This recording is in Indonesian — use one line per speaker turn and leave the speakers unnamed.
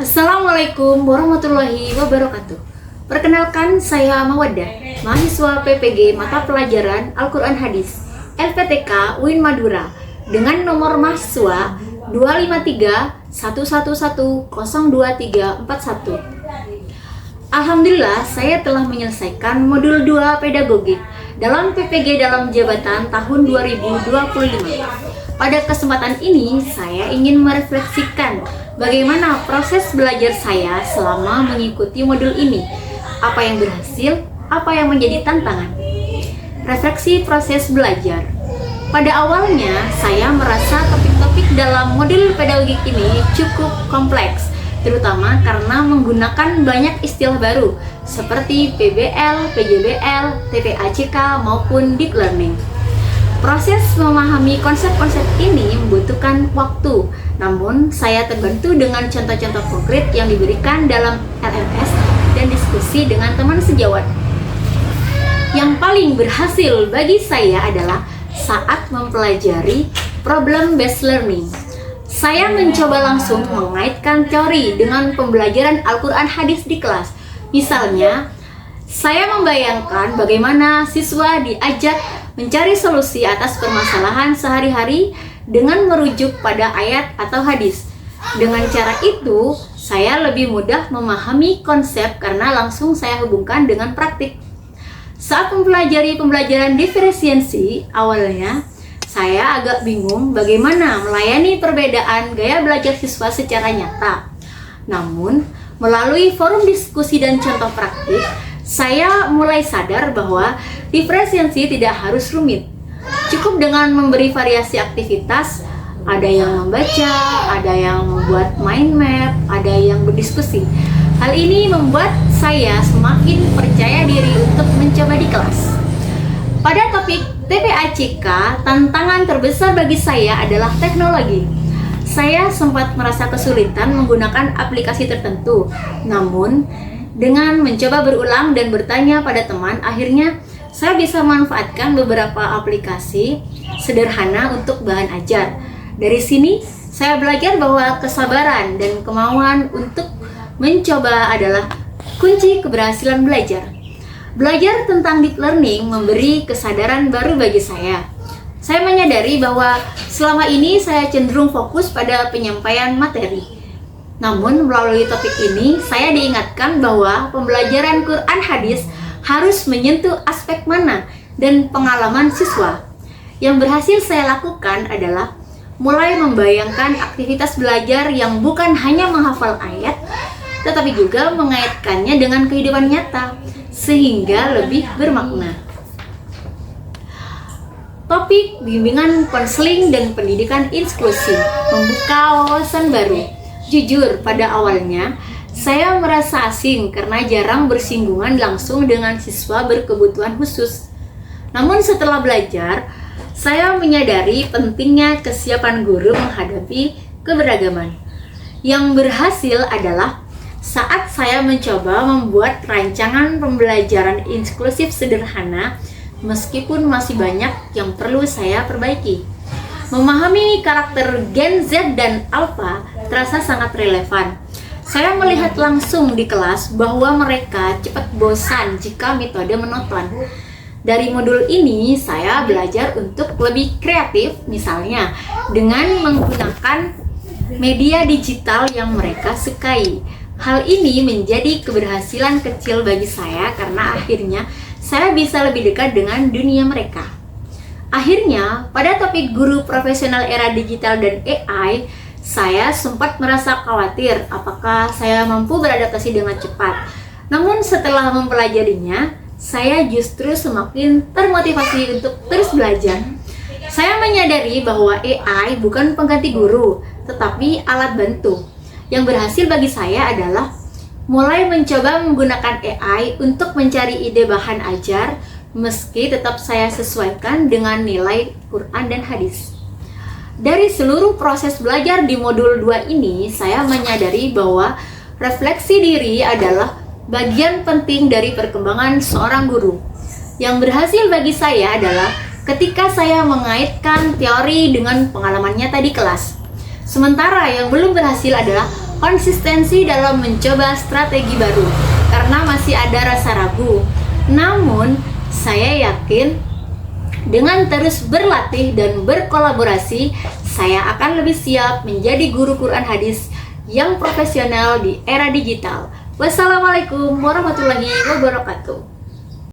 Assalamualaikum warahmatullahi wabarakatuh. Perkenalkan, saya Mawaddah, mahasiswa PPG Mata Pelajaran Al-Quran Hadis LPTK UIN Madura dengan nomor mahasiswa 25311102341. Alhamdulillah, saya telah menyelesaikan modul 2 pedagogik dalam PPG dalam jabatan tahun 2025. Pada kesempatan ini, saya ingin merefleksikan bagaimana proses belajar saya selama mengikuti modul ini. Apa yang berhasil, apa yang menjadi tantangan. Refleksi proses belajar. Pada awalnya, saya merasa topik-topik dalam modul pedagogik ini cukup kompleks, terutama karena menggunakan banyak istilah baru seperti PBL, PJBL, TPACK maupun Deep Learning. Proses memahami konsep-konsep ini membutuhkan waktu, namun saya terbantu dengan contoh-contoh konkret yang diberikan dalam LMS dan diskusi dengan teman sejawat. Yang paling berhasil bagi saya adalah saat mempelajari problem-based learning. Saya mencoba langsung mengaitkan teori dengan pembelajaran Al-Quran Hadis di kelas. Misalnya, saya membayangkan bagaimana siswa diajak mencari solusi atas permasalahan sehari-hari dengan merujuk pada ayat atau hadis. Dengan cara itu, saya lebih mudah memahami konsep karena langsung saya hubungkan dengan praktik. Saat mempelajari pembelajaran diferensiasi, awalnya saya agak bingung bagaimana melayani perbedaan gaya belajar siswa secara nyata. Namun, melalui forum diskusi dan contoh praktik, saya mulai sadar bahwa diferensiasi tidak harus rumit. Cukup dengan memberi variasi aktivitas, ada yang membaca, ada yang membuat mind map, ada yang berdiskusi. Hal ini membuat saya semakin percaya diri untuk mencoba di kelas. Pada topik TPACK, tantangan terbesar bagi saya adalah teknologi. Saya sempat merasa kesulitan menggunakan aplikasi tertentu, namun dengan mencoba berulang dan bertanya pada teman, akhirnya saya bisa memanfaatkan beberapa aplikasi sederhana untuk bahan ajar. Dari sini, saya belajar bahwa kesabaran dan kemauan untuk mencoba adalah kunci keberhasilan belajar. Belajar tentang deep learning memberi kesadaran baru bagi saya. Saya menyadari bahwa selama ini saya cenderung fokus pada penyampaian materi. Namun melalui topik ini, saya diingatkan bahwa pembelajaran Quran Hadis harus menyentuh aspek mana dan pengalaman siswa. Yang berhasil saya lakukan adalah mulai membayangkan aktivitas belajar yang bukan hanya menghafal ayat, tetapi juga mengaitkannya dengan kehidupan nyata, sehingga lebih bermakna. Topik bimbingan konseling dan pendidikan inklusif membuka wawasan baru. Jujur, pada awalnya saya merasa asing karena jarang bersinggungan langsung dengan siswa berkebutuhan khusus. Namun setelah belajar, saya menyadari pentingnya kesiapan guru menghadapi keberagaman. Yang berhasil adalah saat saya mencoba membuat rancangan pembelajaran inklusif sederhana, meskipun masih banyak yang perlu saya perbaiki. Memahami karakter Gen Z dan Alpha terasa sangat relevan. Saya melihat langsung di kelas bahwa mereka cepat bosan jika metode monoton. Dari modul ini, saya belajar untuk lebih kreatif, misalnya dengan menggunakan media digital yang mereka sukai. Hal ini menjadi keberhasilan kecil bagi saya karena akhirnya saya bisa lebih dekat dengan dunia mereka. Akhirnya, pada topik guru profesional era digital dan AI, saya sempat merasa khawatir apakah saya mampu beradaptasi dengan cepat. Namun setelah mempelajarinya, saya justru semakin termotivasi untuk terus belajar. Saya menyadari bahwa AI bukan pengganti guru, tetapi alat bantu. Yang berhasil bagi saya adalah mulai mencoba menggunakan AI untuk mencari ide bahan ajar, meski tetap saya sesuaikan dengan nilai Quran dan hadis. Dari seluruh proses belajar di modul 2 ini, saya menyadari bahwa refleksi diri adalah bagian penting dari perkembangan seorang guru. Yang berhasil bagi saya adalah ketika saya mengaitkan teori dengan pengalaman nyata di kelas. Sementara yang belum berhasil adalah konsistensi dalam mencoba strategi baru karena masih ada rasa ragu. Namun, saya yakin dengan terus berlatih dan berkolaborasi, saya akan lebih siap menjadi guru Quran hadis yang profesional di era digital. Wassalamualaikum warahmatullahi wabarakatuh.